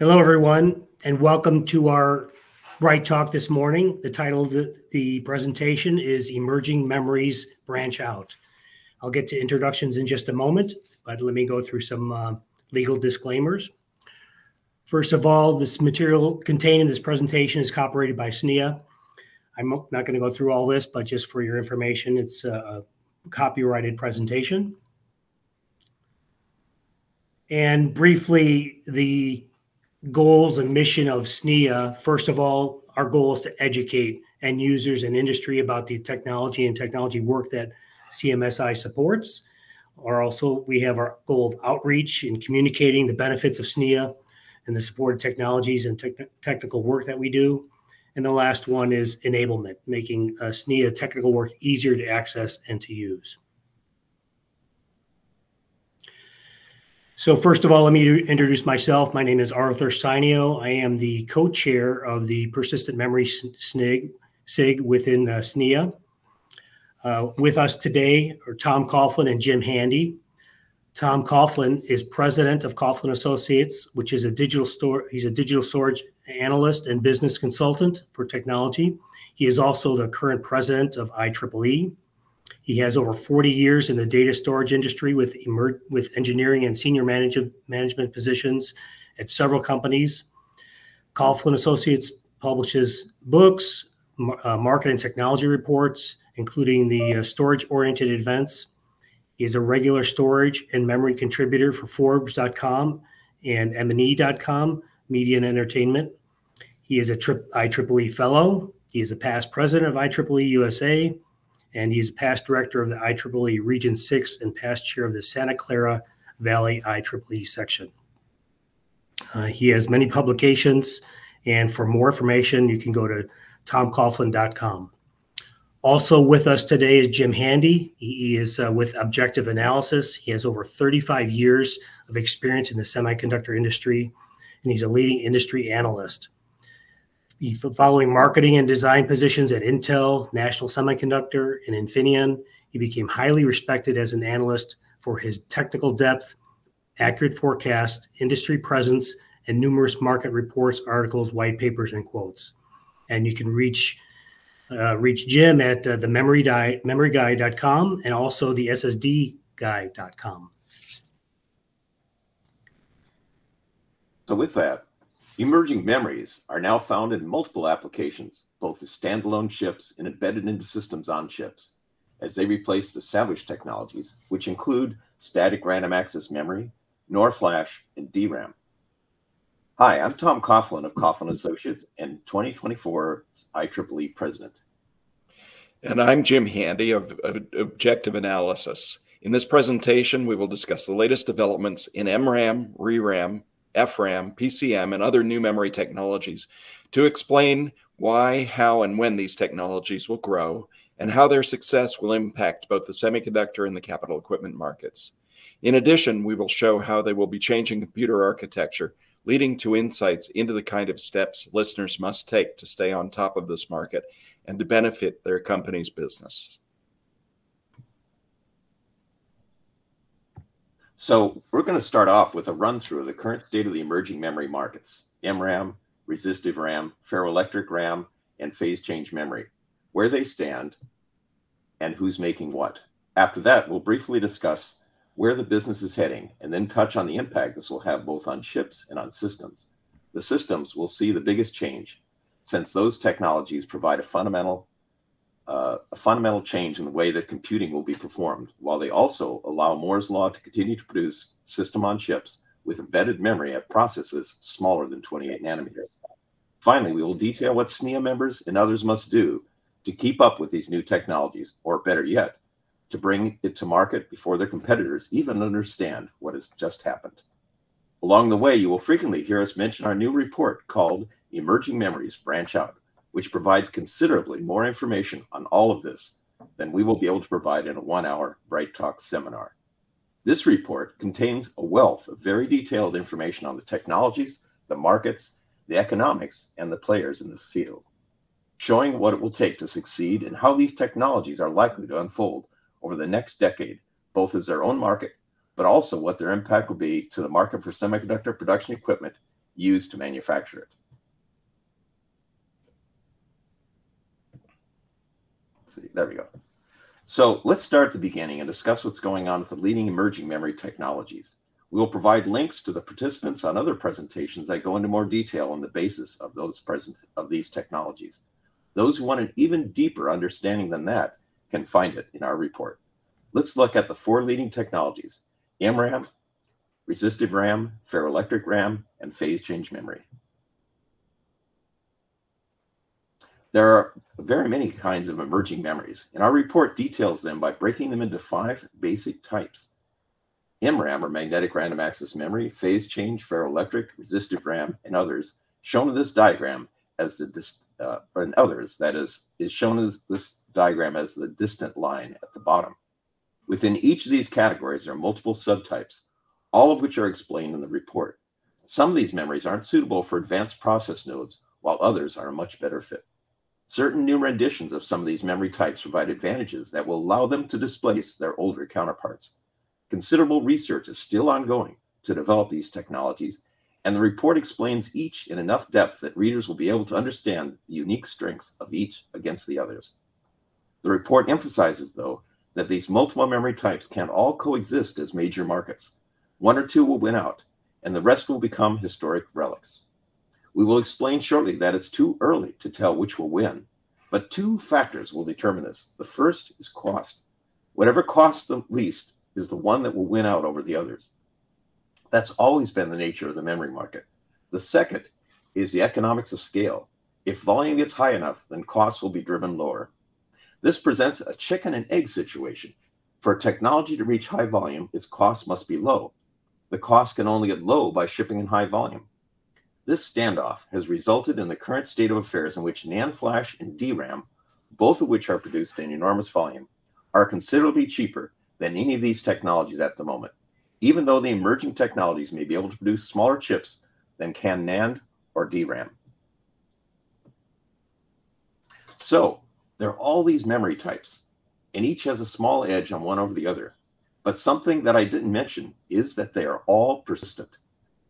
Hello, everyone, and welcome to our Bright Talk this morning. The title of the presentation is Emerging Memories Branch Out. I'll get to introductions in just a moment, but let me go through some legal disclaimers. First of all, this material contained in this presentation is copyrighted by SNIA. I'm not going to go through all this, but just for your information, it's a copyrighted presentation. And briefly, the goals and mission of SNIA. First of all, our goal is to educate end users and industry about the technology and technology work that CMSI supports. Or also, we have our goal of outreach and communicating the benefits of SNIA and the supported technologies and technical work that we do. And the last one is enablement, making SNIA technical work easier to access and to use. So first of all, let me introduce myself. My name is Arthur SNIA. I am the co-chair of the Persistent Memory SIG within SNIA. With us today are Tom Coughlin and Jim Handy. Tom Coughlin is president of Coughlin Associates, which is he's a digital storage analyst and business consultant for technology. He is also the current president of IEEE. He has over 40 years in the data storage industry with engineering and senior management positions at several companies. Coughlin Associates publishes books, market and technology reports, including the storage-oriented events. He is a regular storage and memory contributor for Forbes.com and M&E.com, Media and Entertainment. He is a IEEE fellow. He is a past president of IEEE USA. And he's past director of the IEEE Region 6 and past chair of the Santa Clara Valley IEEE section. He has many publications, and for more information, you can go to tomcoughlin.com. Also with us today is Jim Handy. He is with Objective Analysis. He has over 35 years of experience in the semiconductor industry, and he's a leading industry analyst. Following marketing and design positions at Intel, National Semiconductor, and Infineon, he became highly respected as an analyst for his technical depth, accurate forecast, industry presence, and numerous market reports, articles, white papers, and quotes. And you can reach Jim at the memoryguy.com and also the ssdguy.com. So with that, emerging memories are now found in multiple applications, both as standalone chips and embedded into systems on chips, as they replace established technologies, which include static random access memory, NOR flash, and DRAM. Hi, I'm Tom Coughlin of Coughlin Associates and 2024 IEEE president. And I'm Jim Handy of Objective Analysis. In this presentation, we will discuss the latest developments in MRAM, ReRAM, FRAM, PCM, and other new memory technologies to explain why, how, and when these technologies will grow and how their success will impact both the semiconductor and the capital equipment markets. In addition, we will show how they will be changing computer architecture, leading to insights into the kind of steps listeners must take to stay on top of this market and to benefit their company's business. So we're going to start off with a run-through of the current state of the emerging memory markets: MRAM, resistive RAM, ferroelectric RAM, and phase change memory, where they stand, and who's making what. After that, we'll briefly discuss where the business is heading, and then touch on the impact this will have both on chips and on systems. The systems will see the biggest change, since those technologies provide a fundamental change in the way that computing will be performed, while they also allow Moore's law to continue to produce system on chips with embedded memory at processes smaller than 28 nanometers. Finally, we will detail what SNIA members and others must do to keep up with these new technologies, or better yet, to bring it to market before their competitors even understand what has just happened. Along the way, you will frequently hear us mention our new report called Emerging Memories Branch Out, which provides considerably more information on all of this than we will be able to provide in a 1-hour Bright Talk seminar. This report contains a wealth of very detailed information on the technologies, the markets, the economics, and the players in the field, showing what it will take to succeed and how these technologies are likely to unfold over the next decade, both as their own market, but also what their impact will be to the market for semiconductor production equipment used to manufacture it. Let's see, there we go. So let's start at the beginning and discuss what's going on with the leading emerging memory technologies. We will provide links to the participants on other presentations that go into more detail on the basis of these technologies. Those who want an even deeper understanding than that can find it in our report. Let's look at the 4 leading technologies: MRAM, resistive RAM, ferroelectric RAM, and phase change memory. There are very many kinds of emerging memories, and our report details them by breaking them into 5 basic types: MRAM, or magnetic random access memory, phase change, ferroelectric, resistive RAM, and others, shown in this diagram as shown in this diagram as the distant line at the bottom. Within each of these categories, there are multiple subtypes, all of which are explained in the report. Some of these memories aren't suitable for advanced process nodes, while others are a much better fit. Certain new renditions of some of these memory types provide advantages that will allow them to displace their older counterparts. Considerable research is still ongoing to develop these technologies, and the report explains each in enough depth that readers will be able to understand the unique strengths of each against the others. The report emphasizes, though, that these multiple memory types can't all coexist as major markets. 1 or 2 will win out, and the rest will become historic relics. We will explain shortly that it's too early to tell which will win, but 2 factors will determine this. The first is cost. Whatever costs the least is the one that will win out over the others. That's always been the nature of the memory market. The second is the economics of scale. If volume gets high enough, then costs will be driven lower. This presents a chicken and egg situation. For a technology to reach high volume, its cost must be low. The cost can only get low by shipping in high volume. This standoff has resulted in the current state of affairs in which NAND flash and DRAM, both of which are produced in enormous volume, are considerably cheaper than any of these technologies at the moment, even though the emerging technologies may be able to produce smaller chips than can NAND or DRAM. So there are all these memory types, and each has a small edge on one over the other. But something that I didn't mention is that they are all persistent.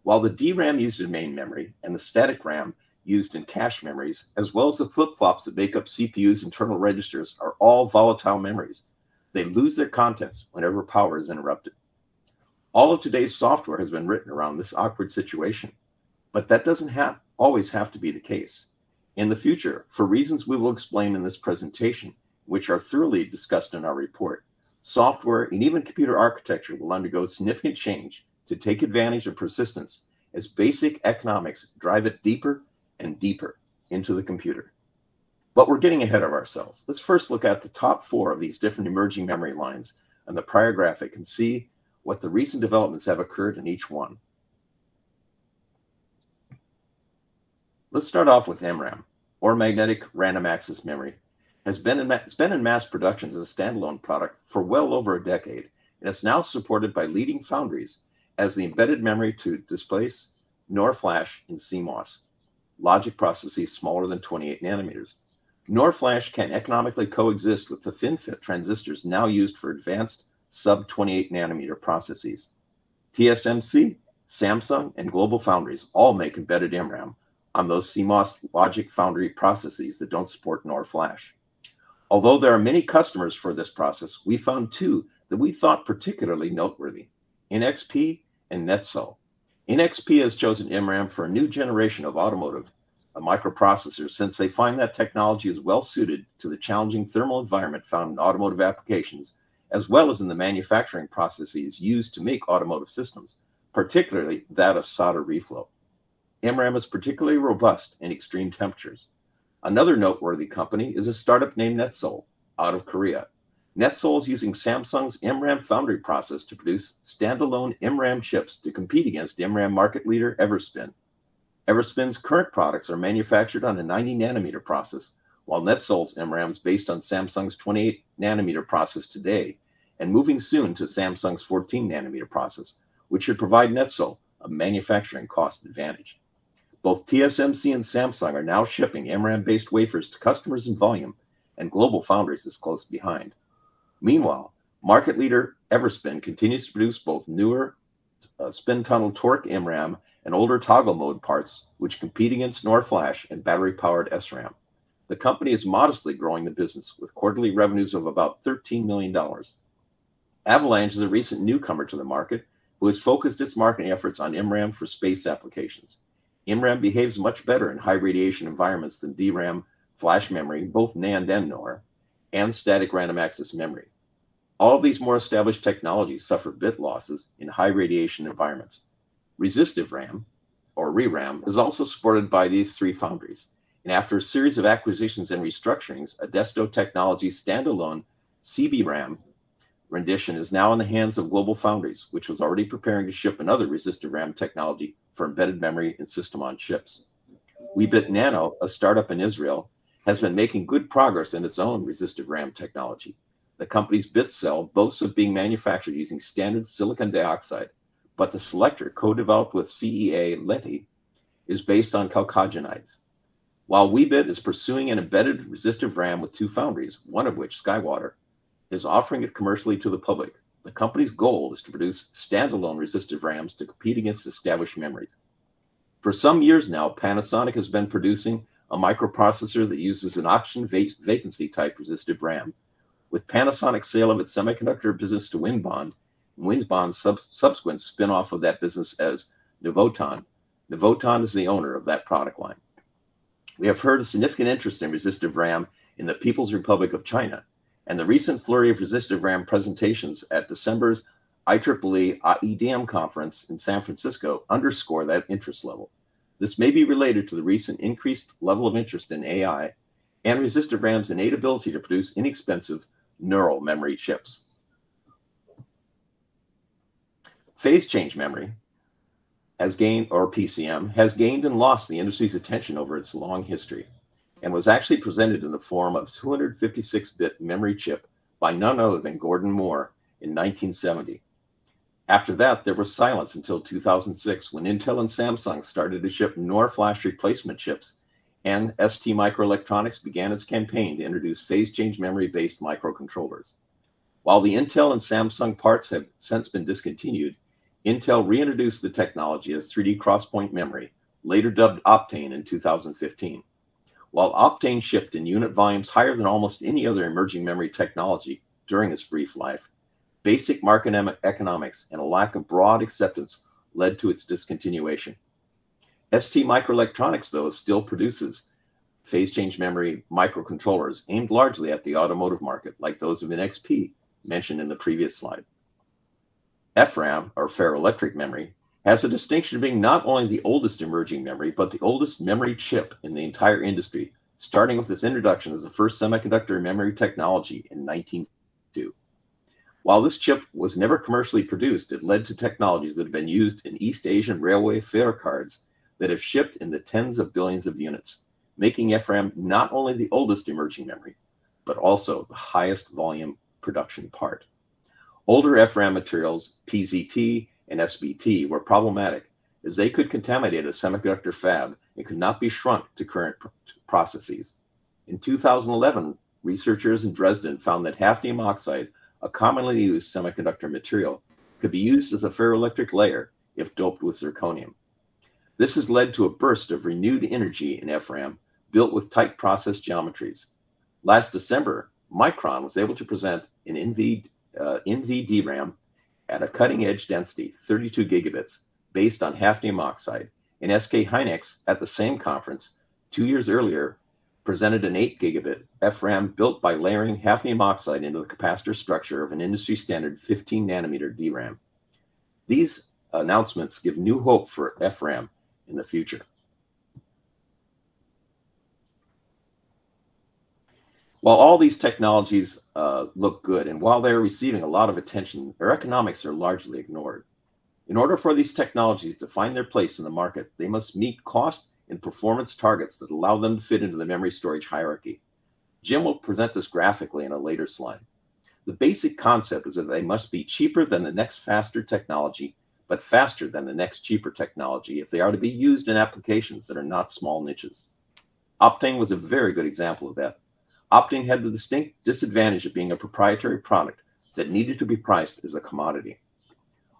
While the DRAM used in main memory and the static RAM used in cache memories, as well as the flip-flops that make up CPU's internal registers, are all volatile memories, they lose their contents whenever power is interrupted. All of today's software has been written around this awkward situation, but that doesn't always have to be the case. In the future, for reasons we will explain in this presentation, which are thoroughly discussed in our report, software and even computer architecture will undergo significant change to take advantage of persistence as basic economics drive it deeper and deeper into the computer. But we're getting ahead of ourselves. Let's first look at the top 4 of these different emerging memory lines on the prior graphic and see what the recent developments have occurred in each one. Let's start off with MRAM, or magnetic random access memory. It's been in mass production as a standalone product for well over a decade, and it's now supported by leading foundries as the embedded memory to displace NOR flash in CMOS, logic processes smaller than 28 nanometers. NOR flash can economically coexist with the FinFET transistors now used for advanced sub-28 nanometer processes. TSMC, Samsung, and Global Foundries all make embedded MRAM on those CMOS logic foundry processes that don't support NOR flash. Although there are many customers for this process, we found 2 that we thought particularly noteworthy: NXP and NetSol. NXP has chosen MRAM for a new generation of automotive microprocessors since they find that technology is well suited to the challenging thermal environment found in automotive applications, as well as in the manufacturing processes used to make automotive systems, particularly that of solder reflow. MRAM is particularly robust in extreme temperatures. Another noteworthy company is a startup named NetSol out of Korea. NetSol is using Samsung's MRAM foundry process to produce standalone MRAM chips to compete against MRAM market leader Everspin. Everspin's current products are manufactured on a 90 nanometer process, while NetSol's MRAM is based on Samsung's 28 nanometer process today, and moving soon to Samsung's 14 nanometer process, which should provide NetSol a manufacturing cost advantage. Both TSMC and Samsung are now shipping MRAM-based wafers to customers in volume, and Global Foundries is close behind. Meanwhile, market leader Everspin continues to produce both newer spin tunnel torque MRAM and older toggle mode parts, which compete against NOR flash and battery-powered SRAM. The company is modestly growing the business with quarterly revenues of about $13 million. Avalanche is a recent newcomer to the market who has focused its marketing efforts on MRAM for space applications. MRAM behaves much better in high radiation environments than DRAM, flash memory, both NAND and NOR, and static random access memory. All of these more established technologies suffer bit losses in high radiation environments. Resistive RAM, or ReRAM, is also supported by these three foundries. And after a series of acquisitions and restructurings, Adesto Technologies' standalone CB-RAM rendition is now in the hands of Global Foundries, which was already preparing to ship another resistive RAM technology for embedded memory and system-on-chips. Weebit Nano, a startup in Israel, has been making good progress in its own resistive RAM technology. The company's bit cell boasts of being manufactured using standard silicon dioxide, but the selector, co-developed with CEA Leti, is based on chalcogenides. While Weebit is pursuing an embedded resistive RAM with two foundries, one of which, Skywater, is offering it commercially to the public, the company's goal is to produce standalone resistive RAMs to compete against established memories. For some years now, Panasonic has been producing a microprocessor that uses an auction vacancy type resistive RAM. With Panasonic's sale of its semiconductor business to Winbond, and Winbond's subsequent spin-off of that business as Novoton, Novoton is the owner of that product line. We have heard a significant interest in resistive RAM in the People's Republic of China, and the recent flurry of resistive RAM presentations at December's IEEE EDM conference in San Francisco underscore that interest level. This may be related to the recent increased level of interest in AI and resistive RAM's innate ability to produce inexpensive neural memory chips. Phase change memory has gained, or PCM, has gained and lost the industry's attention over its long history, and was actually presented in the form of a 256-bit memory chip by none other than Gordon Moore in 1970. After that, there was silence until 2006, when Intel and Samsung started to ship NOR flash replacement chips, and ST Microelectronics began its campaign to introduce phase change memory-based microcontrollers. While the Intel and Samsung parts have since been discontinued, Intel reintroduced the technology as 3D crosspoint memory, later dubbed Optane in 2015. While Optane shipped in unit volumes higher than almost any other emerging memory technology during its brief life, basic market economics and a lack of broad acceptance led to its discontinuation. ST Microelectronics, though, still produces phase change memory microcontrollers aimed largely at the automotive market, like those of NXP, mentioned in the previous slide. FRAM, or ferroelectric memory, has the distinction of being not only the oldest emerging memory, but the oldest memory chip in the entire industry, starting with its introduction as the first semiconductor memory technology in 1952. While this chip was never commercially produced, it led to technologies that have been used in East Asian railway fare cards that have shipped in the tens of billions of units, making FRAM not only the oldest emerging memory, but also the highest volume production part. Older FRAM materials, PZT and SBT, were problematic as they could contaminate a semiconductor fab and could not be shrunk to current processes. In 2011, researchers in Dresden found that hafnium oxide, a commonly used semiconductor material, could be used as a ferroelectric layer if doped with zirconium. This has led to a burst of renewed energy in FRAM built with tight process geometries. Last December, Micron was able to present an NVDRAM at a cutting-edge density, 32 gigabits, based on hafnium oxide, and SK Hynix at the same conference 2 years earlier presented an 8 gigabit FRAM built by layering hafnium oxide into the capacitor structure of an industry-standard 15 nanometer DRAM. These announcements give new hope for FRAM in the future. While all these technologies look good, and while they're receiving a lot of attention, their economics are largely ignored. In order for these technologies to find their place in the market, they must meet cost and performance targets that allow them to fit into the memory storage hierarchy. Jim will present this graphically in a later slide. The basic concept is that they must be cheaper than the next faster technology, but faster than the next cheaper technology if they are to be used in applications that are not small niches. Optane was a very good example of that. Optane had the distinct disadvantage of being a proprietary product that needed to be priced as a commodity.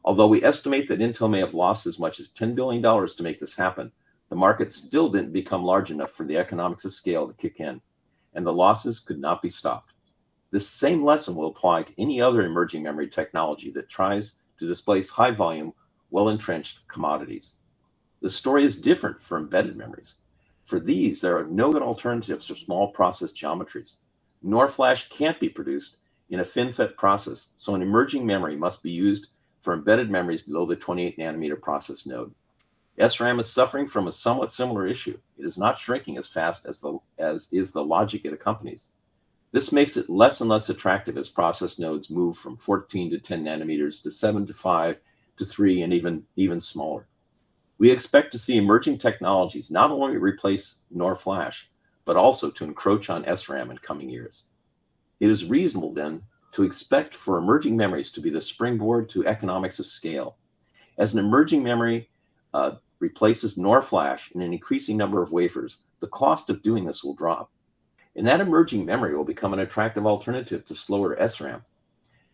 Although we estimate that Intel may have lost as much as $10 billion to make this happen, the market still didn't become large enough for the economics of scale to kick in, and the losses could not be stopped. This same lesson will apply to any other emerging memory technology that tries to displace high-volume, well-entrenched commodities. The story is different for embedded memories. For these, there are no good alternatives for small process geometries. NOR flash can't be produced in a FinFET process, so an emerging memory must be used for embedded memories below the 28 nanometer process node. SRAM is suffering from a somewhat similar issue. It is not shrinking as fast as is the logic it accompanies. This makes it less and less attractive as process nodes move from 14 to 10 nanometers to 7 to 5 to 3 and even smaller. We expect to see emerging technologies not only replace NOR flash, but also to encroach on SRAM in coming years. It is reasonable then to expect for emerging memories to be the springboard to economics of scale. As an emerging memory replaces NOR flash in an increasing number of wafers, the cost of doing this will drop. And that emerging memory will become an attractive alternative to slower SRAM.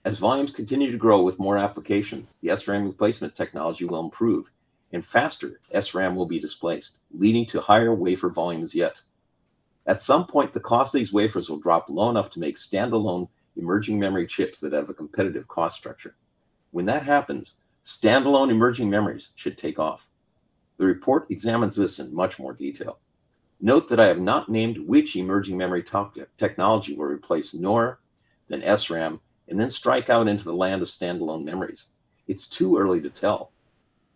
As volumes continue to grow with more applications, the SRAM replacement technology will improve, and faster SRAM will be displaced, leading to higher wafer volumes yet. At some point, the cost of these wafers will drop low enough to make standalone emerging memory chips that have a competitive cost structure. When that happens, standalone emerging memories should take off. The report examines this in much more detail. Note that I have not named which emerging memory technology will replace NOR, then SRAM, and then strike out into the land of standalone memories. It's too early to tell.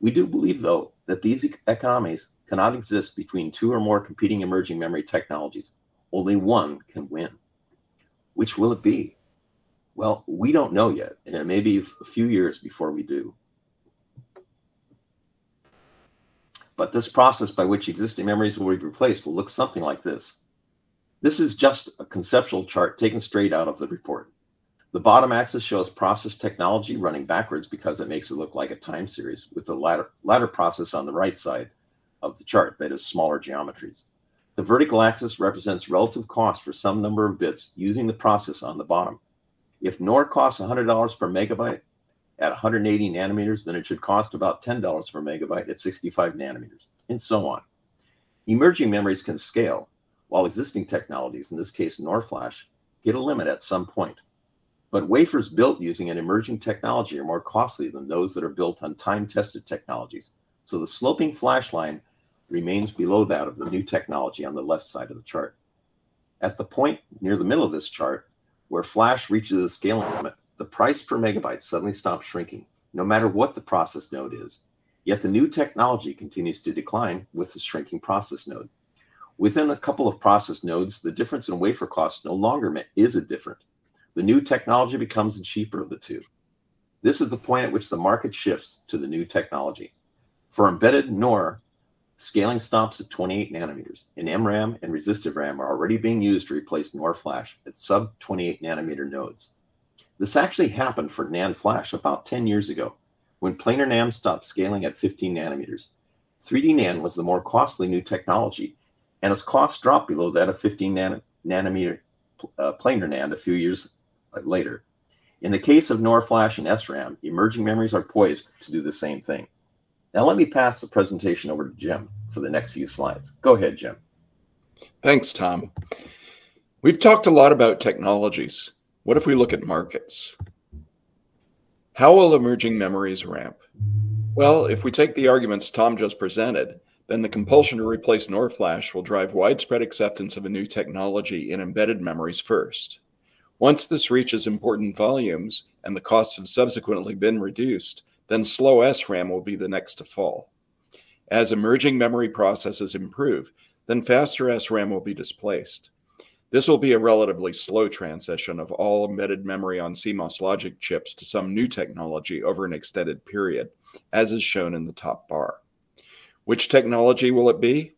We do believe, though, that these economies cannot exist between two or more competing emerging memory technologies. Only one can win. Which will it be? Well, we don't know yet, and it may be a few years before we do. But this process by which existing memories will be replaced will look something like this. This is just a conceptual chart taken straight out of the report. The bottom axis shows process technology running backwards because it makes it look like a time series, with the latter process on the right side of the chart, that is, smaller geometries. The vertical axis represents relative cost for some number of bits using the process on the bottom. If NOR costs $100 per megabyte at 180 nanometers, then it should cost about $10 per megabyte at 65 nanometers, and so on. Emerging memories can scale, while existing technologies, in this case NOR flash, hit a limit at some point. But wafers built using an emerging technology are more costly than those that are built on time-tested technologies, so the sloping flash line remains below that of the new technology on the left side of the chart. At the point near the middle of this chart, where flash reaches the scaling limit, the price per megabyte suddenly stops shrinking, no matter what the process node is. Yet the new technology continues to decline with the shrinking process node. Within a couple of process nodes, the difference in wafer cost no longer is different. The new technology becomes the cheaper of the two. This is the point at which the market shifts to the new technology. For embedded NOR, scaling stops at 28 nanometers, and MRAM and resistive RAM are already being used to replace NOR flash at sub-28 nanometer nodes. This actually happened for NAND flash about 10 years ago, when planar NAND stopped scaling at 15 nanometers. 3D NAND was the more costly new technology, and its cost dropped below that of 15 nanometer planar NAND a few years later. In the case of NOR flash and SRAM, emerging memories are poised to do the same thing. Now let me pass the presentation over to Jim for the next few slides. Go ahead, Jim. Thanks, Tom. We've talked a lot about technologies. What if we look at markets? How will emerging memories ramp? Well, if we take the arguments Tom just presented, then the compulsion to replace NOR flash will drive widespread acceptance of a new technology in embedded memories first. Once this reaches important volumes and the costs have subsequently been reduced, then slow SRAM will be the next to fall. As emerging memory processes improve, then faster SRAM will be displaced. This will be a relatively slow transition of all embedded memory on CMOS logic chips to some new technology over an extended period, as is shown in the top bar. Which technology will it be?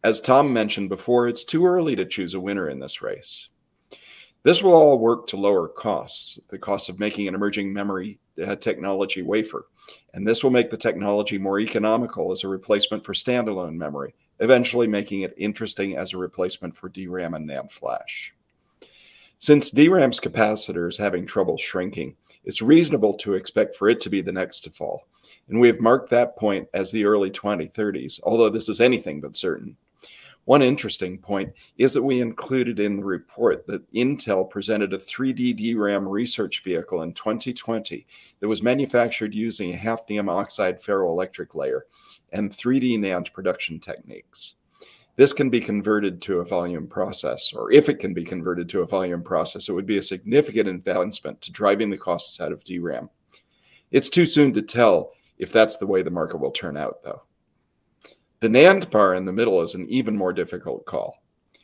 As Tom mentioned before, it's too early to choose a winner in this race. This will all work to lower costs, the cost of making an emerging memory technology wafer, and this will make the technology more economical as a replacement for standalone memory, eventually making it interesting as a replacement for DRAM and NAND flash. Since DRAM's capacitor is having trouble shrinking, it's reasonable to expect for it to be the next to fall, and we have marked that point as the early 2030s, although this is anything but certain. One interesting point is that we included in the report that Intel presented a 3D DRAM research vehicle in 2020 that was manufactured using a hafnium oxide ferroelectric layer and 3D NAND production techniques. This can be converted to a volume process, or if it can be converted to a volume process, it would be a significant advancement to driving the costs out of DRAM. It's too soon to tell if that's the way the market will turn out, though. The NAND bar in the middle is an even more difficult call.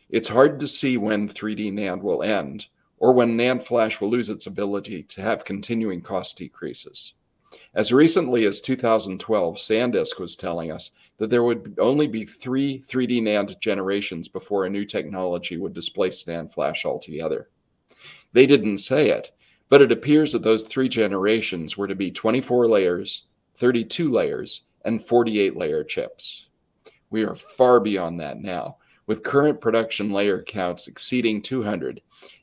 It's hard to see when 3D NAND will end, or when NAND flash will lose its ability to have continuing cost decreases. As recently as 2012, SanDisk was telling us that there would only be 3 3D NAND generations before a new technology would displace NAND flash altogether. They didn't say it, but it appears that those 3 generations were to be 24 layers, 32 layers, and 48-layer chips. We are far beyond that now, with current production layer counts exceeding 200,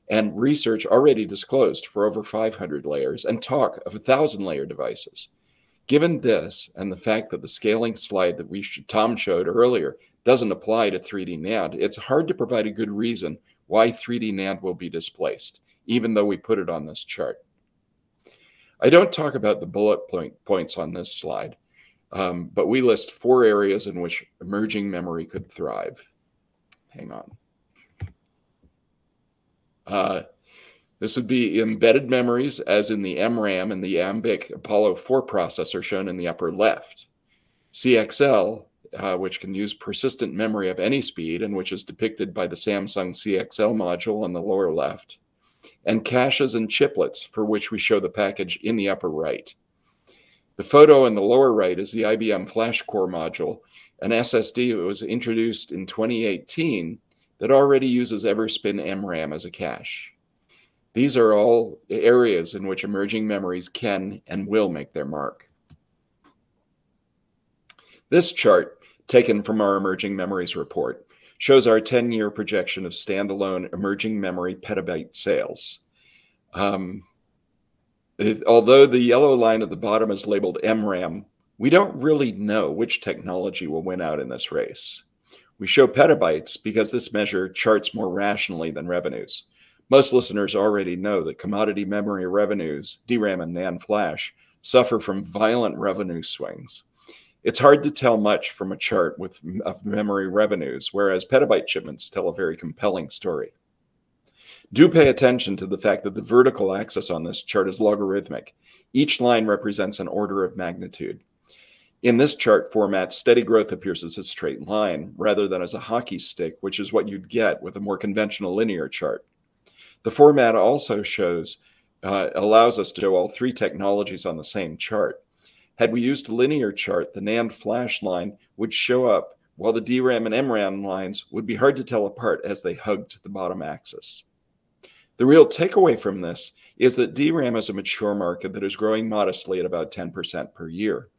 and research already disclosed for over 500 layers, and talk of 1,000-layer devices. Given this, and the fact that the scaling slide that Tom showed earlier doesn't apply to 3D NAND, it's hard to provide a good reason why 3D NAND will be displaced, even though we put it on this chart. I don't talk about the bullet points on this slide, but we list 4 areas in which emerging memory could thrive. Hang on. This would be embedded memories, as in the MRAM and the AMBIC Apollo 4 processor shown in the upper left. CXL, which can use persistent memory of any speed and which is depicted by the Samsung CXL module on the lower left. And caches and chiplets, for which we show the package in the upper right. The photo in the lower right is the IBM FlashCore module, an SSD that was introduced in 2018 that already uses Everspin MRAM as a cache. These are all areas in which emerging memories can and will make their mark. This chart, taken from our Emerging Memories report, shows our 10-year projection of standalone emerging memory petabyte sales. Although the yellow line at the bottom is labeled MRAM, we don't really know which technology will win out in this race. We show petabytes because this measure charts more rationally than revenues. Most listeners already know that commodity memory revenues, DRAM and NAND flash, suffer from violent revenue swings. It's hard to tell much from a chart of memory revenues, whereas petabyte shipments tell a very compelling story. Do pay attention to the fact that the vertical axis on this chart is logarithmic. Each line represents an order of magnitude. In this chart format, steady growth appears as a straight line rather than as a hockey stick, which is what you'd get with a more conventional linear chart. The format also allows us to show all 3 technologies on the same chart. Had we used a linear chart, the NAND flash line would show up, while the DRAM and MRAM lines would be hard to tell apart as they hugged the bottom axis. The real takeaway from this is that DRAM is a mature market that is growing modestly at about 10% per year,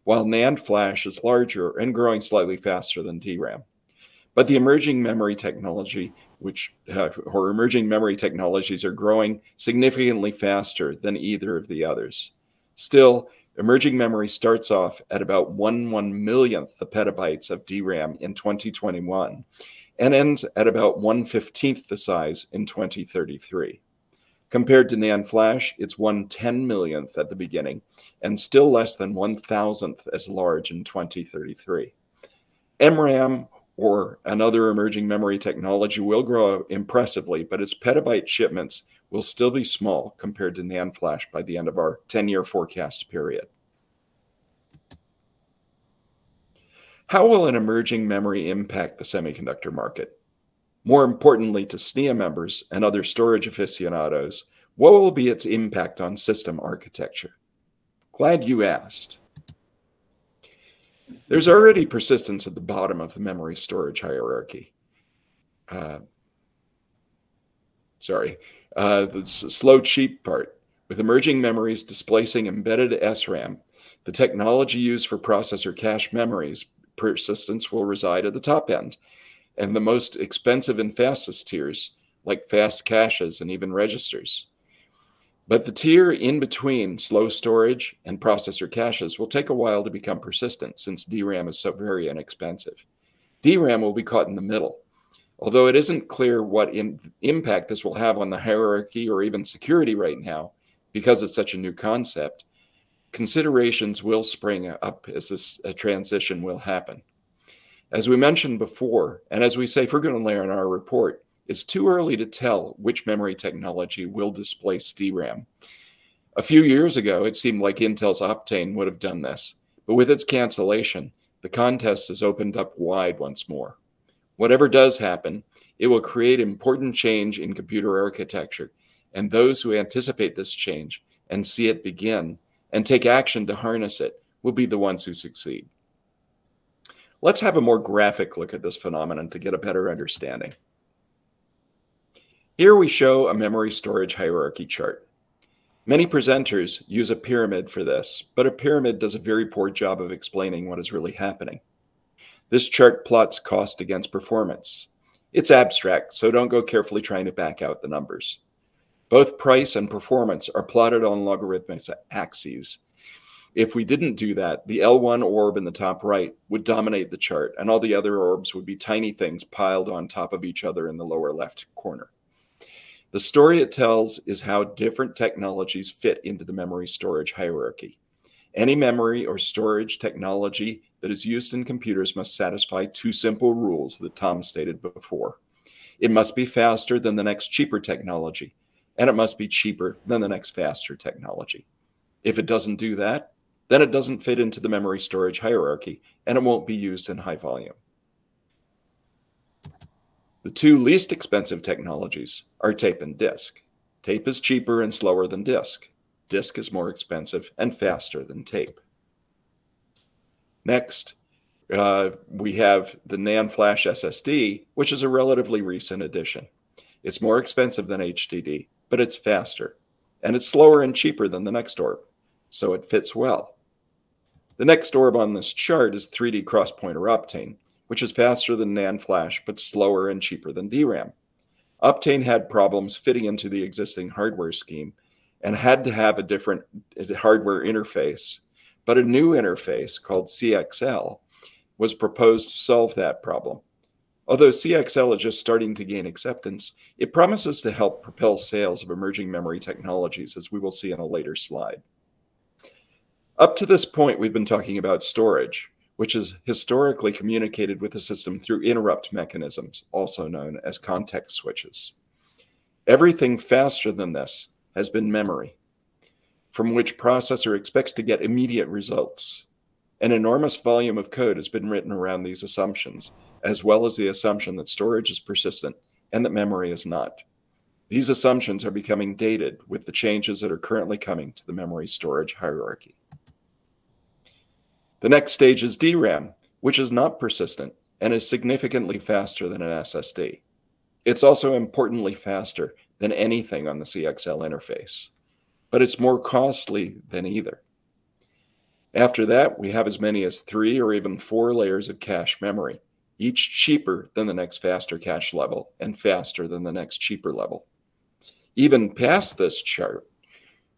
while NAND flash is larger and growing slightly faster than DRAM. But the emerging memory technology, emerging memory technologies are growing significantly faster than either of the others. Still, emerging memory starts off at about 1/1,000,000th the petabytes of DRAM in 2021 and ends at about 1/15th the size in 2033. Compared to NAND flash, it's 1/10,000,000th at the beginning and still less than 1,000th as large in 2033. MRAM, or another emerging memory technology, will grow impressively, but its petabyte shipments will still be small compared to NAND flash by the end of our 10-year forecast period. How will an emerging memory impact the semiconductor market? More importantly to SNIA members and other storage aficionados, what will be its impact on system architecture? Glad you asked. There's already persistence at the bottom of the memory storage hierarchy. The slow, cheap part. With emerging memories displacing embedded SRAM, the technology used for processor cache memories, persistence will reside at the top end, and the most expensive and fastest tiers like fast caches and even registers. But the tier in between slow storage and processor caches will take a while to become persistent since DRAM is so very inexpensive. DRAM will be caught in the middle. Although it isn't clear what impact this will have on the hierarchy or even security right now, because it's such a new concept, considerations will spring up as this transition will happen. As we mentioned before, and as we say frequently in our report, it's too early to tell which memory technology will displace DRAM. A few years ago, it seemed like Intel's Optane would have done this, but with its cancellation, the contest has opened up wide once more. Whatever does happen, it will create important change in computer architecture, and those who anticipate this change and see it begin and take action to harness it will be the ones who succeed. Let's have a more graphic look at this phenomenon to get a better understanding. Here we show a memory storage hierarchy chart. Many presenters use a pyramid for this, but a pyramid does a very poor job of explaining what is really happening. This chart plots cost against performance. It's abstract, so don't go carefully trying to back out the numbers. Both price and performance are plotted on logarithmic axes. If we didn't do that, the L1 orb in the top right would dominate the chart, and all the other orbs would be tiny things piled on top of each other in the lower left corner. The story it tells is how different technologies fit into the memory storage hierarchy. Any memory or storage technology that is used in computers must satisfy two simple rules that Tom stated before. It must be faster than the next cheaper technology, and it must be cheaper than the next faster technology. If it doesn't do that, then it doesn't fit into the memory storage hierarchy, and it won't be used in high volume. The two least expensive technologies are tape and disk. Tape is cheaper and slower than disk. Disk is more expensive and faster than tape. Next, we have the NAND flash SSD, which is a relatively recent addition. It's more expensive than HDD, but it's faster, and it's slower and cheaper than the next orb, so it fits well. The next orb on this chart is 3D cross-pointer Optane, which is faster than NAND flash, but slower and cheaper than DRAM. Optane had problems fitting into the existing hardware scheme and had to have a different hardware interface, but a new interface called CXL was proposed to solve that problem. Although CXL is just starting to gain acceptance, it promises to help propel sales of emerging memory technologies, as we will see in a later slide. Up to this point, we've been talking about storage, which is historically communicated with the system through interrupt mechanisms, also known as context switches. Everything faster than this has been memory, from which processor expects to get immediate results. An enormous volume of code has been written around these assumptions, as well as the assumption that storage is persistent and that memory is not. These assumptions are becoming dated with the changes that are currently coming to the memory storage hierarchy. The next stage is DRAM, which is not persistent and is significantly faster than an SSD. It's also importantly faster than anything on the CXL interface, but it's more costly than either. After that, we have as many as 3 or even 4 layers of cache memory, each cheaper than the next faster cache level and faster than the next cheaper level. Even past this chart,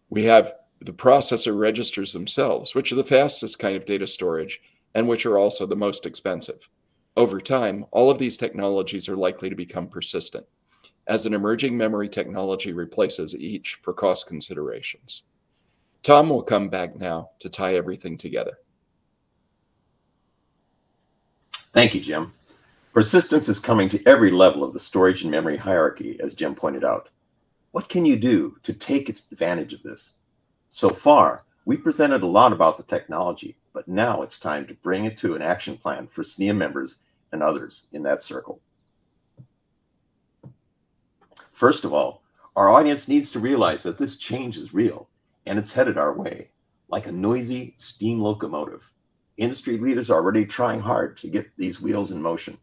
we have the processor registers themselves, which are the fastest kind of data storage and which are also the most expensive. Over time, all of these technologies are likely to become persistent, as an emerging memory technology replaces each for cost considerations. Tom will come back now to tie everything together. Thank you, Jim. Persistence is coming to every level of the storage and memory hierarchy, as Jim pointed out. What can you do to take advantage of this? So far, we presented a lot about the technology, but now it's time to bring it to an action plan for SNIA members and others in that circle. First of all, our audience needs to realize that this change is real and it's headed our way, like a noisy steam locomotive. Industry leaders are already trying hard to get these wheels in motion.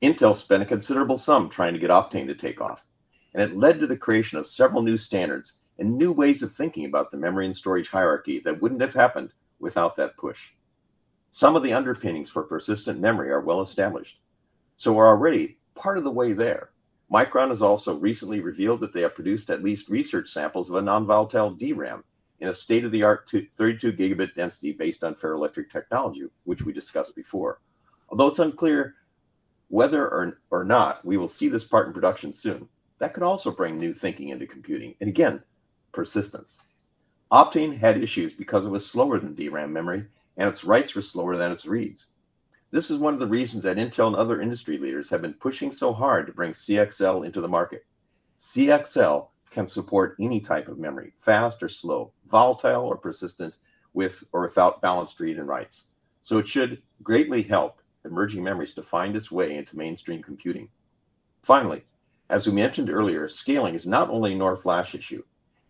Intel spent a considerable sum trying to get Optane to take off, and it led to the creation of several new standards and new ways of thinking about the memory and storage hierarchy that wouldn't have happened without that push. Some of the underpinnings for persistent memory are well established, so we're already part of the way there. Micron has also recently revealed that they have produced at least research samples of a non-volatile DRAM in a state-of-the-art 32 gigabit density based on ferroelectric technology, which we discussed before. Although it's unclear whether or not we will see this part in production soon, that could also bring new thinking into computing, and again, persistence. Optane had issues because it was slower than DRAM memory, and its writes were slower than its reads. This is one of the reasons that Intel and other industry leaders have been pushing so hard to bring CXL into the market. CXL can support any type of memory, fast or slow, volatile or persistent, with or without balanced read and writes. So it should greatly help emerging memories to find its way into mainstream computing. Finally, as we mentioned earlier, scaling is not only a NOR flash issue,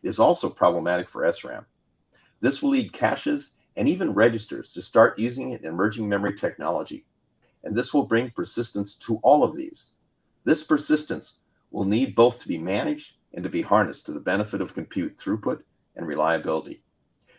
it is also problematic for SRAM. This will lead caches and even registers to start using emerging memory technology, and this will bring persistence to all of these. This persistence will need both to be managed and to be harnessed to the benefit of compute throughput and reliability.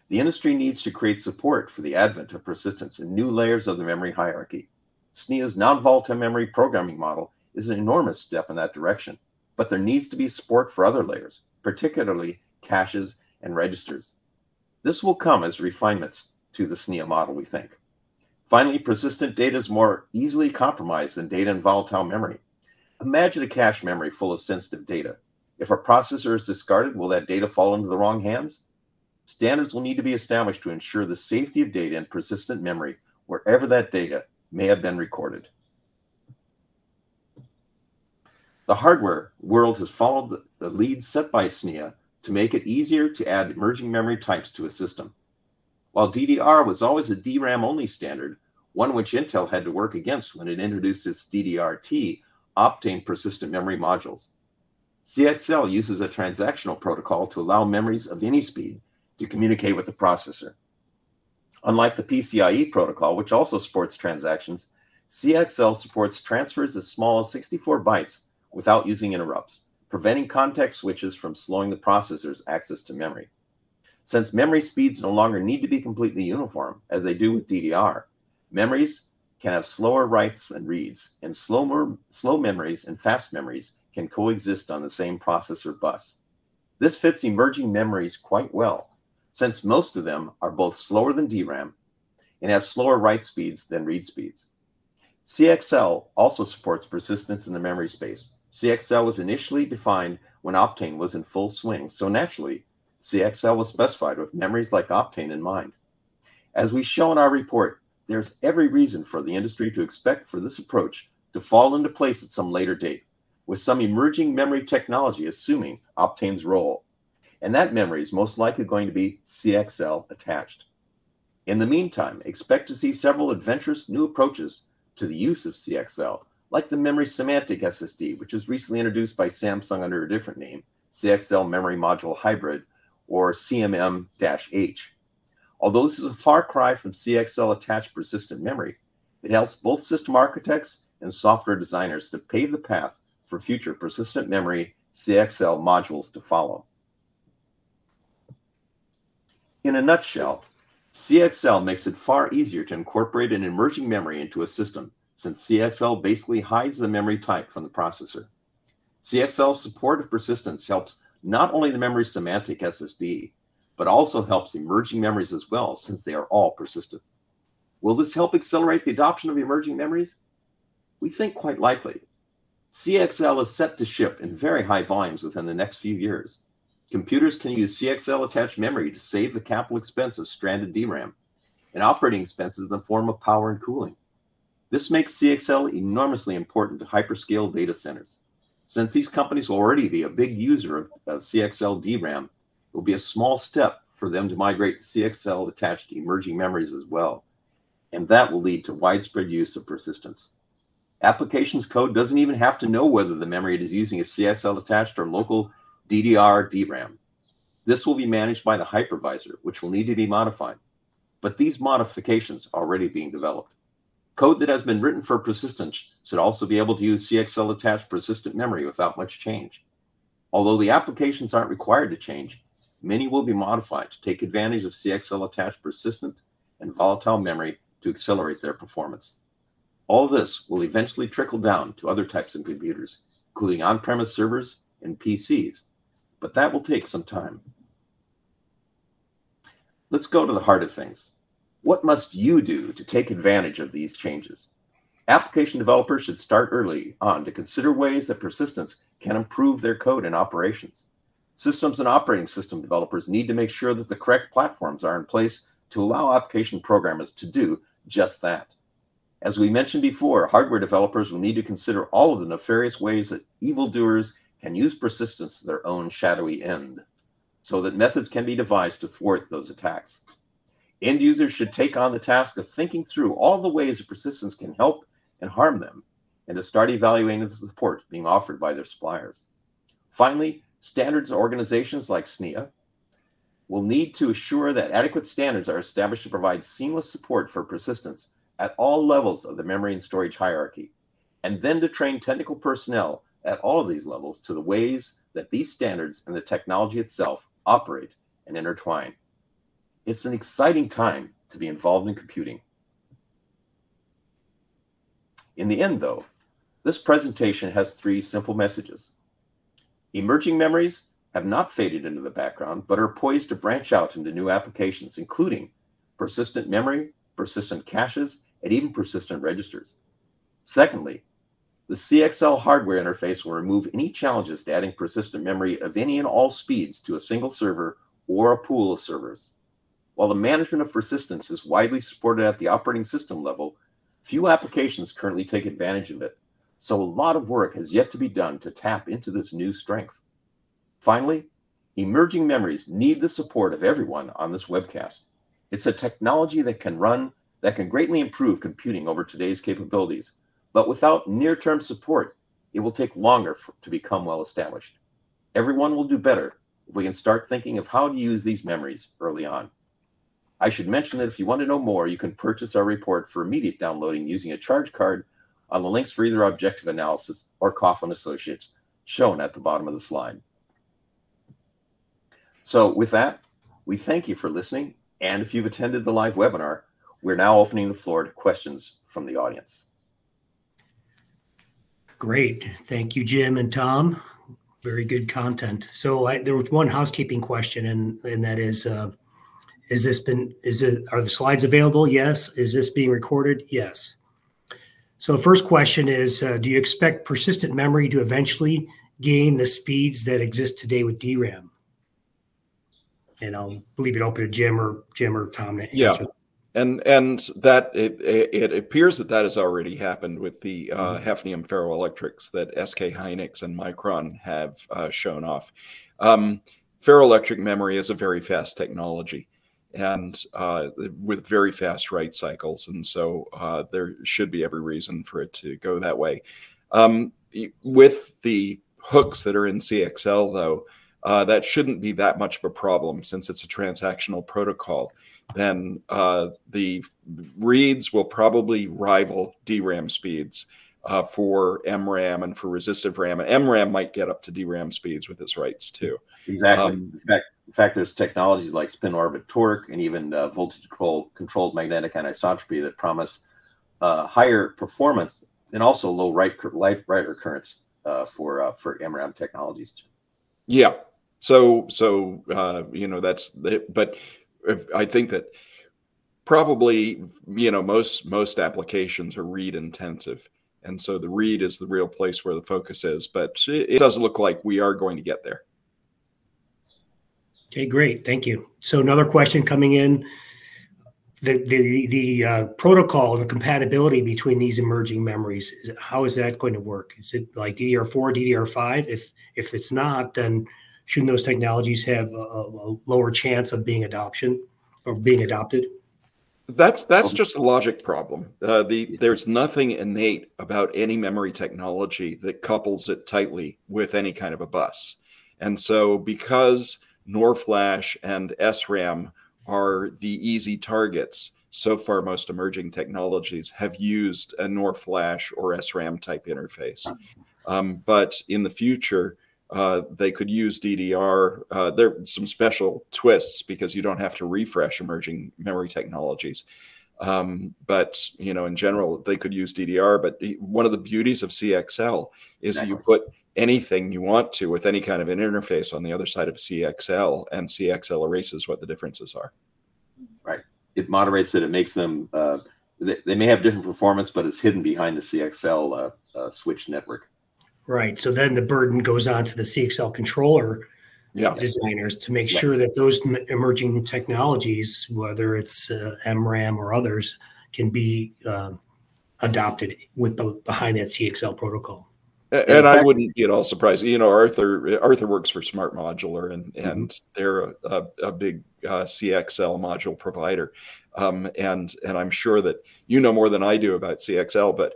The industry needs to create support for the advent of persistence in new layers of the memory hierarchy. SNIA's non-volatile memory programming model is an enormous step in that direction, but there needs to be support for other layers, particularly caches and registers. This will come as refinements to the SNIA model, we think. Finally, persistent data is more easily compromised than data in volatile memory. Imagine a cache memory full of sensitive data. If a processor is discarded, will that data fall into the wrong hands? Standards will need to be established to ensure the safety of data in persistent memory wherever that data may have been recorded. The hardware world has followed the lead set by SNIA to make it easier to add emerging memory types to a system. While DDR was always a DRAM-only standard, one which Intel had to work against when it introduced its DDR-T Optane persistent memory modules. CXL uses a transactional protocol to allow memories of any speed to communicate with the processor. Unlike the PCIe protocol, which also supports transactions, CXL supports transfers as small as 64 bytes without using interrupts, preventing context switches from slowing the processor's access to memory. Since memory speeds no longer need to be completely uniform, as they do with DDR, memories can have slower writes and reads, and slow memories and fast memories can coexist on the same processor bus. This fits emerging memories quite well, since most of them are both slower than DRAM and have slower write speeds than read speeds. CXL also supports persistence in the memory space. CXL was initially defined when Optane was in full swing, so naturally, CXL was specified with memories like Optane in mind. As we show in our report, there's every reason for the industry to expect for this approach to fall into place at some later date, with some emerging memory technology assuming Optane's role. And that memory is most likely going to be CXL attached. In the meantime, expect to see several adventurous new approaches to the use of CXL, like the memory semantic SSD, which was recently introduced by Samsung under a different name, CXL Memory Module Hybrid, or CMM-H. Although this is a far cry from CXL attached persistent memory, it helps both system architects and software designers to pave the path for future persistent memory CXL modules to follow. In a nutshell, CXL makes it far easier to incorporate an emerging memory into a system, since CXL basically hides the memory type from the processor. CXL's support of persistence helps not only the memory semantic SSD, but also helps emerging memories as well, since they are all persistent. Will this help accelerate the adoption of emerging memories? We think quite likely. CXL is set to ship in very high volumes within the next few years. Computers can use CXL attached memory to save the capital expense of stranded DRAM and operating expenses in the form of power and cooling. This makes CXL enormously important to hyperscale data centers. Since these companies will already be a big user of CXL DRAM, it will be a small step for them to migrate to CXL attached emerging memories as well, and that will lead to widespread use of persistence. Applications code doesn't even have to know whether the memory it is using is CXL attached or local DDR DRAM. This will be managed by the hypervisor, which will need to be modified, but these modifications are already being developed. Code that has been written for persistence should also be able to use CXL attached persistent memory without much change. Although the applications aren't required to change, many will be modified to take advantage of CXL attached persistent and volatile memory to accelerate their performance. All this will eventually trickle down to other types of computers, including on-premise servers and PCs, but that will take some time. Let's go to the heart of things. What must you do to take advantage of these changes? Application developers should start early on to consider ways that persistence can improve their code and operations. Systems and operating system developers need to make sure that the correct platforms are in place to allow application programmers to do just that. As we mentioned before, hardware developers will need to consider all of the nefarious ways that evildoers can use persistence to their own shadowy end, so that methods can be devised to thwart those attacks. End users should take on the task of thinking through all the ways that persistence can help and harm them, and to start evaluating the support being offered by their suppliers. Finally, standards organizations like SNIA will need to assure that adequate standards are established to provide seamless support for persistence at all levels of the memory and storage hierarchy, and then to train technical personnel at all of these levels to the ways that these standards and the technology itself operate and intertwine. It's an exciting time to be involved in computing. In the end, though, this presentation has 3 simple messages. Emerging memories have not faded into the background, but are poised to branch out into new applications, including persistent memory, persistent caches, and even persistent registers. Secondly, the CXL hardware interface will remove any challenges to adding persistent memory of any and all speeds to a single server or a pool of servers. While the management of persistence is widely supported at the operating system level, few applications currently take advantage of it, so a lot of work has yet to be done to tap into this new strength. Finally, emerging memories need the support of everyone on this webcast. It's a technology that can greatly improve computing over today's capabilities, but without near-term support, it will take longer to become well established. Everyone will do better if we can start thinking of how to use these memories early on. I should mention that if you want to know more, you can purchase our report for immediate downloading using a charge card on the links for either Objective Analysis or Coughlin Associates, shown at the bottom of the slide. So with that, we thank you for listening, and if you've attended the live webinar, we're now opening the floor to questions from the audience. Great. Thank you, Jim and Tom. Very good content. So there was one housekeeping question, and that is, are the slides available? Yes. Is this being recorded? Yes. So first question is, do you expect persistent memory to eventually gain the speeds that exist today with DRAM? And I'll leave it open to Jim or Tom to answer. Yeah. And that it appears that has already happened with the hafnium ferroelectrics that SK Hynix and Micron have shown off. Ferroelectric memory is a very fast technology, and with very fast write cycles, and so there should be every reason for it to go that way. With the hooks that are in CXL, though, that shouldn't be that much of a problem since it's a transactional protocol. Then the reads will probably rival DRAM speeds for MRAM and for resistive RAM. And MRAM might get up to DRAM speeds with its writes too. Exactly. In fact, there's technologies like spin orbit torque and even voltage controlled magnetic anisotropy that promise higher performance and also low writer currents for MRAM technologies. Yeah. So you know, that's it, but I think that probably, you know, most applications are read intensive. And so the read is the real place where the focus is, but it does look like we are going to get there. Okay, great. Thank you. So another question coming in, the protocol, the compatibility between these emerging memories, how is that going to work? Is it like DDR4, DDR5? If it's not, then shouldn't those technologies have a lower chance of being adopted? That's just a logic problem. There's nothing innate about any memory technology that couples it tightly with any kind of a bus. And so because NOR flash and SRAM are the easy targets, so far most emerging technologies have used a NOR flash or SRAM type interface. But in the future, they could use DDR. There are some special twists because you don't have to refresh emerging memory technologies. But, you know, in general, they could use DDR. But one of the beauties of CXL is that you put anything you want to with any kind of an interface on the other side of CXL, and CXL erases what the differences are. Right. It moderates it. It makes them, they may have different performance, but it's hidden behind the CXL switch network. Right. So then the burden goes on to the CXL controller designers to make sure that those emerging technologies, whether it's MRAM or others, can be adopted behind that CXL protocol. And I wouldn't be at all surprised. You know, Arthur works for Smart Modular, and they're a big CXL module provider. And I'm sure that you know more than I do about CXL, but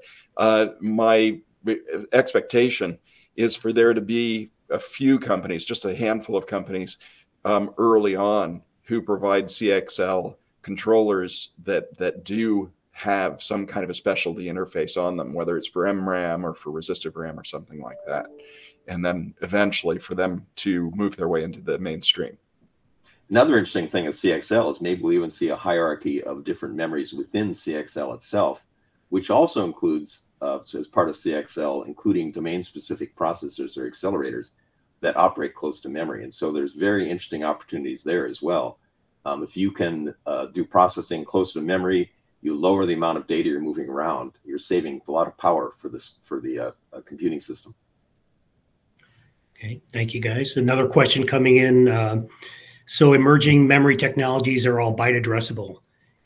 my expectation is for there to be a few companies, just a handful of companies early on, who provide CXL controllers that do have some kind of a specialty interface on them, whether it's for MRAM or for resistive RAM or something like that. And then eventually for them to move their way into the mainstream. Another interesting thing of CXL is maybe we even see a hierarchy of different memories within CXL itself, which also includes, as part of CXL, including domain-specific processors or accelerators that operate close to memory. And so there's very interesting opportunities there as well. If you can do processing close to memory, you lower the amount of data you're moving around. You're saving a lot of power for the computing system. Okay, thank you, guys. Another question coming in. So emerging memory technologies are all byte addressable.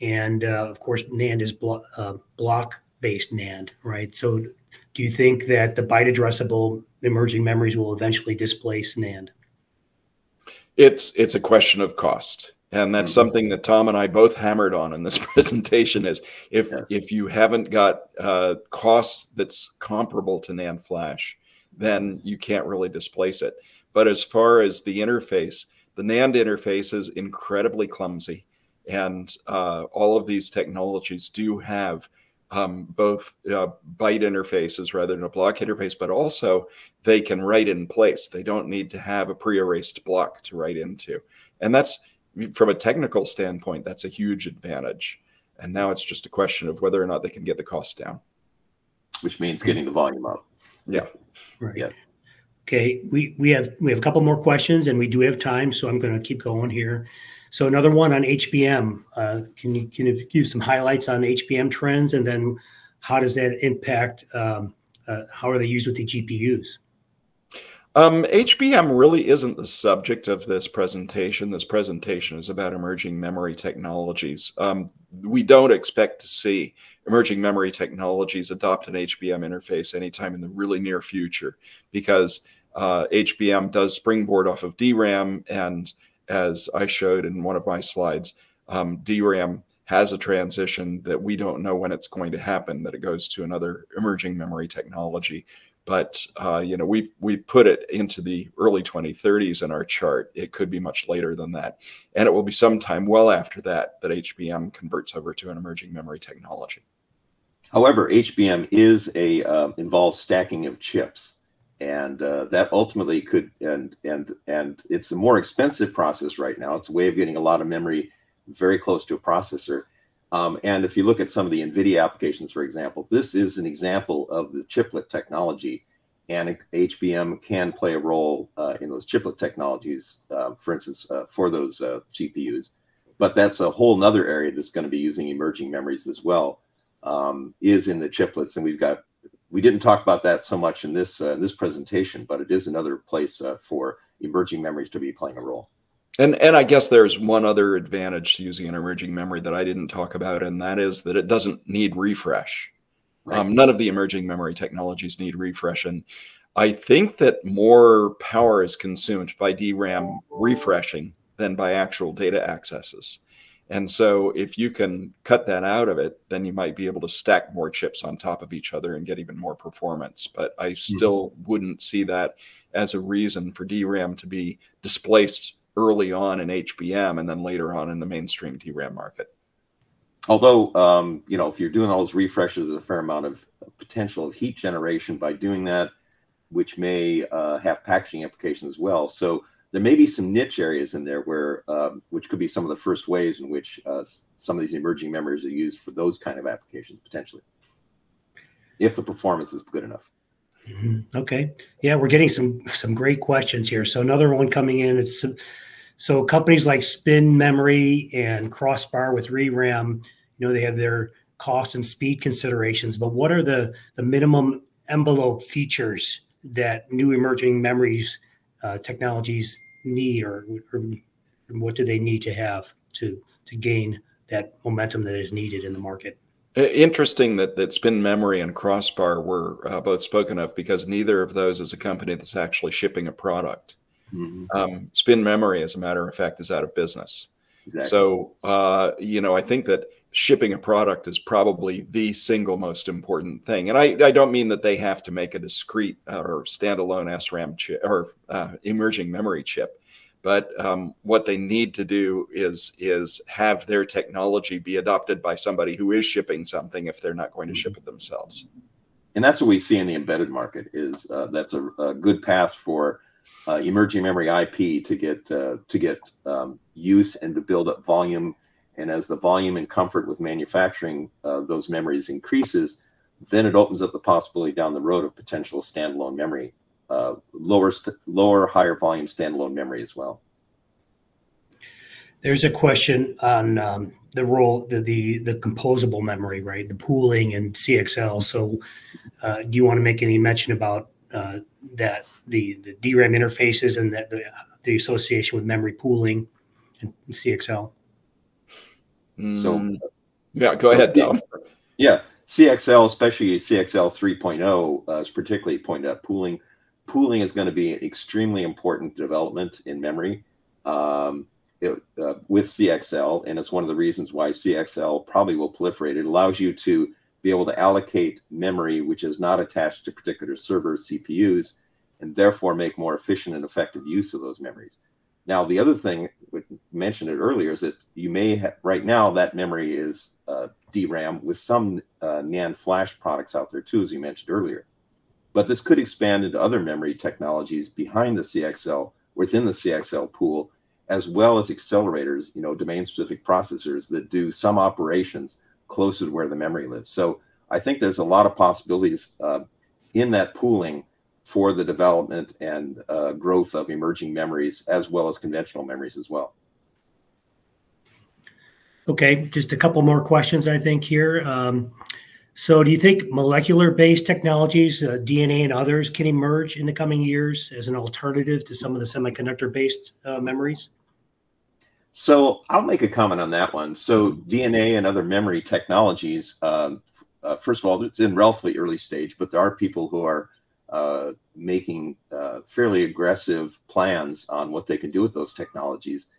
And of course, NAND is block-based NAND, right? So do you think that the byte addressable emerging memories will eventually displace NAND? It's a question of cost. And that's something that Tom and I both hammered on in this presentation is if you haven't got costs that's comparable to NAND flash, then you can't really displace it. But as far as the interface, the NAND interface is incredibly clumsy. And all of these technologies do have both byte interfaces rather than a block interface, but also they can write in place. They don't need to have a pre-erased block to write into. And that's, from a technical standpoint, that's a huge advantage. And now it's just a question of whether or not they can get the cost down. Which means getting the volume up. Yeah. Right. Yeah. Okay. We have a couple more questions, and we do have time, so I'm going to keep going here. So another one on HBM. Can you give some highlights on HBM trends, and then how does that impact? How are they used with the GPUs? HBM really isn't the subject of this presentation. This presentation is about emerging memory technologies. We don't expect to see emerging memory technologies adopt an HBM interface anytime in the really near future, because HBM does springboard off of DRAM, and as I showed in one of my slides, DRAM has a transition that we don't know when it's going to happen, that it goes to another emerging memory technology. But you know, we've put it into the early 2030s in our chart. It could be much later than that, and it will be sometime well after that that HBM converts over to an emerging memory technology. However, HBM involves stacking of chips, and that ultimately could and it's a more expensive process right now. It's a way of getting a lot of memory very close to a processor. And if you look at some of the NVIDIA applications, for example, this is an example of the chiplet technology, and HBM can play a role in those chiplet technologies, for instance, for those GPUs. But that's a whole nother area that's going to be using emerging memories as well, is in the chiplets. And we didn't talk about that so much in this presentation, but it is another place for emerging memories to be playing a role. And I guess there's one other advantage to using an emerging memory that I didn't talk about, and that is that it doesn't need refresh. Right. None of the emerging memory technologies need refresh. And I think that more power is consumed by DRAM refreshing than by actual data accesses. And so if you can cut that out of it, then you might be able to stack more chips on top of each other and get even more performance. But I still wouldn't see that as a reason for DRAM to be displaced early on in HBM and then later on in the mainstream DRAM market. Although, you know, if you're doing all those refreshes, there's a fair amount of potential of heat generation by doing that, which may have packaging applications as well. So There may be some niche areas in there where, which could be some of the first ways in which some of these emerging memories are used for those kind of applications potentially, if the performance is good enough. Okay. Yeah, we're getting some great questions here. So another one coming in. So companies like Spin Memory and Crossbar with ReRAM, they have their cost and speed considerations, but what are the minimum envelope features that new emerging memories technologies need, or what do they need to have to gain that momentum that is needed in the market? Interesting that Spin Memory and Crossbar were both spoken of, because neither of those is a company that's actually shipping a product. Spin Memory, as a matter of fact, is out of business. Exactly. So, I think that shipping a product is probably the single most important thing. And I don't mean that they have to make a discrete or standalone SRAM chip or emerging memory chip, but what they need to do is have their technology be adopted by somebody who is shipping something if they're not going to ship it themselves. And that's what we see in the embedded market, is that's a good path for emerging memory IP to get use and to build up volume. And as the volume and comfort with manufacturing those memories increases, then it opens up the possibility down the road of potential standalone memory, lower, higher volume standalone memory as well. There's a question on the role, the composable memory, right? The pooling and CXL. So do you want to make any mention about that, the DRAM interfaces and that the association with memory pooling and CXL? So yeah, go ahead, Tom. Yeah, CXL, especially CXL 3.0, is particularly pointed out. Pooling is going to be an extremely important development in memory with CXL, and it's one of the reasons why CXL probably will proliferate. It allows you to be able to allocate memory which is not attached to particular server CPUs, and therefore make more efficient and effective use of those memories. Now, the other thing, we mentioned it earlier, is that you may have, right now, that memory is DRAM with some NAND flash products out there too, as you mentioned earlier. But this could expand into other memory technologies behind the CXL, within the CXL pool, as well as accelerators, domain-specific processors that do some operations closer to where the memory lives. So I think there's a lot of possibilities in that pooling for the development and growth of emerging memories, as well as conventional memories as well. Okay, just a couple more questions, I think, here. So do you think molecular-based technologies, DNA and others, can emerge in the coming years as an alternative to some of the semiconductor-based memories? So I'll make a comment on that one. So DNA and other memory technologies, first of all, it's in relatively early stage, but there are people who are making fairly aggressive plans on what they can do with those technologies.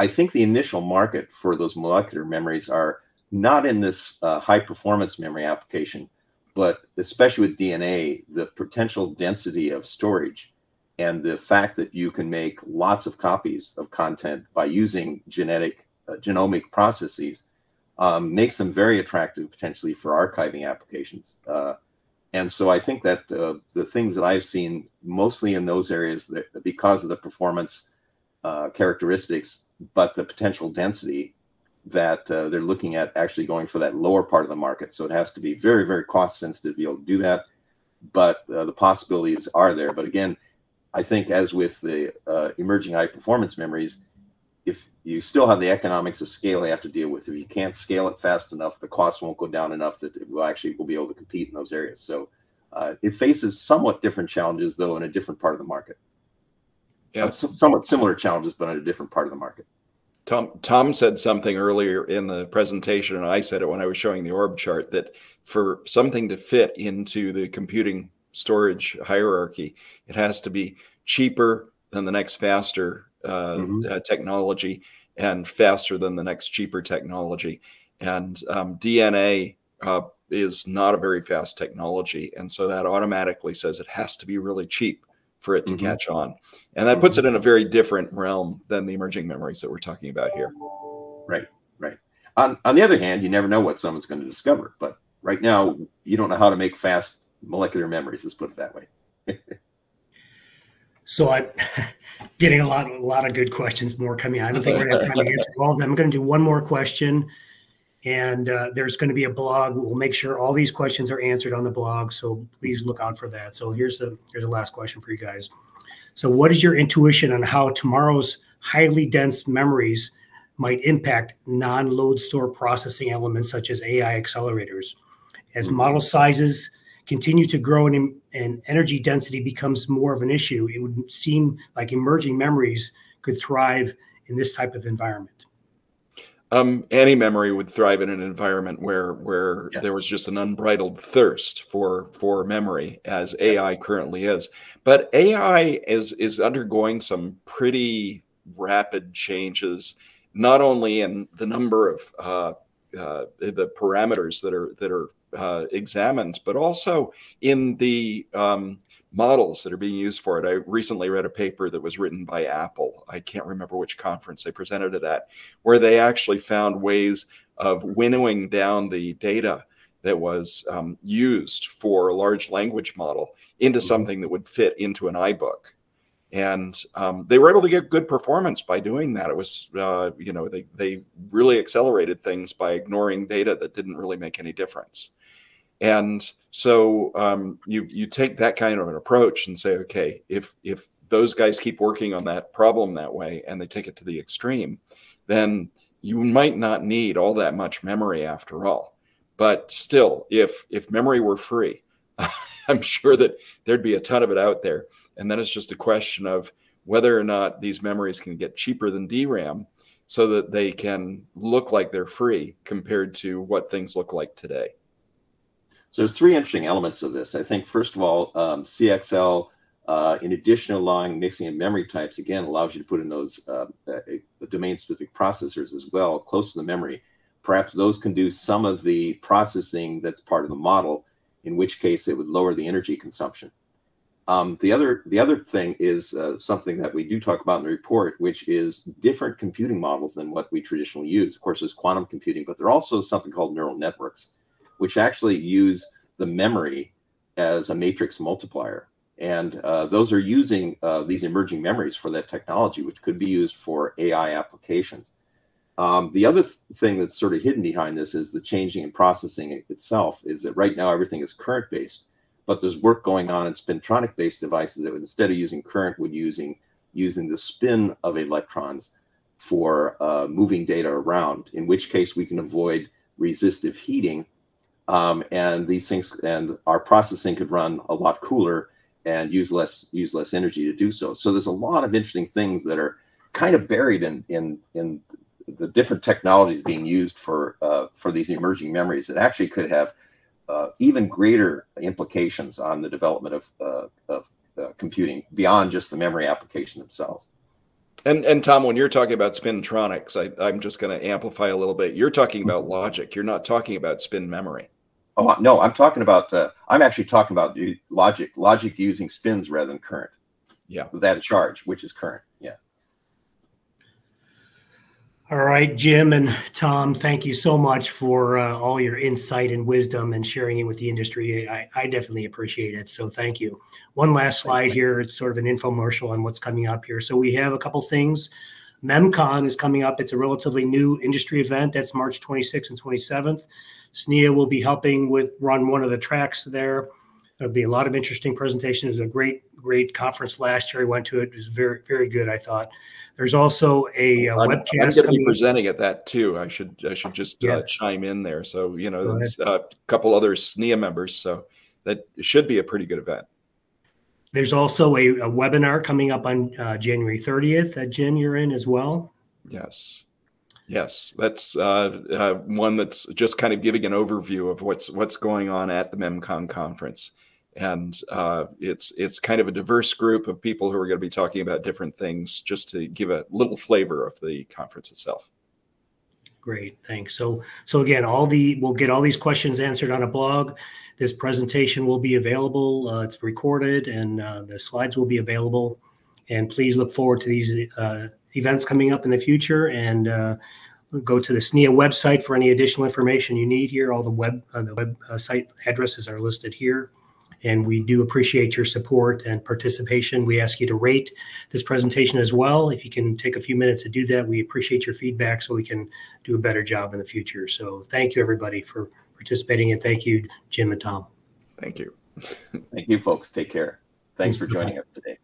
I think the initial market for those molecular memories are not in this high performance memory application, but especially with DNA, the potential density of storage and the fact that you can make lots of copies of content by using genomic processes makes them very attractive potentially for archiving applications. And so I think that the things that I've seen mostly in those areas, that because of the performance characteristics, but the potential density, that they're looking at actually going for that lower part of the market. So it has to be very, very cost sensitive to be able to do that. But the possibilities are there. But again, I think as with the emerging high performance memories, if you still have the economics of scale you have to deal with, if you can't scale it fast enough, the cost won't go down enough that it will be able to compete in those areas. So it faces somewhat different challenges, though, in a different part of the market. Yeah, somewhat similar challenges, but in a different part of the market. Tom said something earlier in the presentation, and I said it when I was showing the orb chart, that for something to fit into the computing storage hierarchy, it has to be cheaper than the next faster technology, and faster than the next cheaper technology. And DNA is not a very fast technology, and so that automatically says it has to be really cheap for it to catch on. And that puts it in a very different realm than the emerging memories that we're talking about here. Right, right. On the other hand, you never know what someone's going to discover. But right now, you don't know how to make fast molecular memories. Let's put it that way. So I'm getting a lot of good questions more coming. I don't think we're going to have time to answer all of them. I'm going to do one more question, and there's going to be a blog. We'll make sure all these questions are answered on the blog, so please look out for that. So here's the last question for you guys. So what is your intuition on how tomorrow's highly dense memories might impact non-load store processing elements such as AI accelerators? As model sizes continue to grow and energy density becomes more of an issue, it would seem like emerging memories could thrive in this type of environment. Any memory would thrive in an environment where Yes. there was just an unbridled thirst for memory, as AI currently is. But AI is undergoing some pretty rapid changes, not only in the number of the parameters that are examined, but also in the models that are being used for it. I recently read a paper that was written by Apple. I can't remember which conference they presented it at, where they actually found ways of winnowing down the data that was used for a large language model into something that would fit into an iBook. And they were able to get good performance by doing that. It was, you know, they really accelerated things by ignoring data that didn't really make any difference. And so you take that kind of an approach and say, okay, if those guys keep working on that problem that way and they take it to the extreme, then you might not need all that much memory after all. But still, if memory were free, I'm sure that there'd be a ton of it out there. And then it's just a question of whether or not these memories can get cheaper than DRAM so that they can look like they're free compared to what things look like today. So there's three interesting elements of this. I think, first of all, CXL, in addition to allowing mixing of memory types, again, allows you to put in those domain-specific processors as well, close to the memory. Perhaps those can do some of the processing that's part of the model, in which case it would lower the energy consumption. The other thing is something that we do talk about in the report, which is different computing models than what we traditionally use. Of course, there's quantum computing, but there are also something called neural networks, which actually use the memory as a matrix multiplier. And those are using these emerging memories for that technology, which could be used for AI applications. The other thing that's sort of hidden behind this is the changing in processing itself, is that right now everything is current-based, but there's work going on in spintronic-based devices that would, instead of using current, would using the spin of electrons for moving data around, in which case we can avoid resistive heating. And these things, and our processing could run a lot cooler and use less energy to do so. So there's a lot of interesting things that are kind of buried in the different technologies being used for these emerging memories that actually could have even greater implications on the development of computing beyond just the memory application themselves. And Tom, when you're talking about spintronics, I'm just going to amplify a little bit. You're talking about logic. You're not talking about spin memory. Oh, no, I'm talking about, I'm actually talking about logic using spins rather than current. Yeah. That charge, which is current. Yeah. All right, Jim and Tom, thank you so much for all your insight and wisdom and sharing it with the industry. I definitely appreciate it. So thank you. One last slide here. It's sort of an infomercial on what's coming up here. So we have a couple things. MemCon is coming up. It's a relatively new industry event. That's March 26th and 27th. SNIA will be helping run one of the tracks there. There'll be a lot of interesting presentations. It was a great conference last year. I went to it. It was very, very good, I thought. There's also a webcast. I'm going to be presenting at that too. I should just chime in there. So, you know, there's a couple other SNIA members, so that should be a pretty good event. There's also a webinar coming up on January 30th that Jim, you're in as well. Yes. Yes, that's one that's just kind of giving an overview of what's going on at the MemCon conference. And it's kind of a diverse group of people who are going to be talking about different things, just to give a little flavor of the conference itself. Great, thanks. So again, we'll get all these questions answered on a blog. This presentation will be available. It's recorded, and the slides will be available. And please look forward to these events coming up in the future, and go to the SNIA website for any additional information you need here. All the website addresses are listed here. And we do appreciate your support and participation. We ask you to rate this presentation as well. If you can take a few minutes to do that, we appreciate your feedback so we can do a better job in the future. So thank you, everybody, for participating. And thank you, Jim and Tom. Thank you. Thank you, folks. Take care. Thanks for joining us today.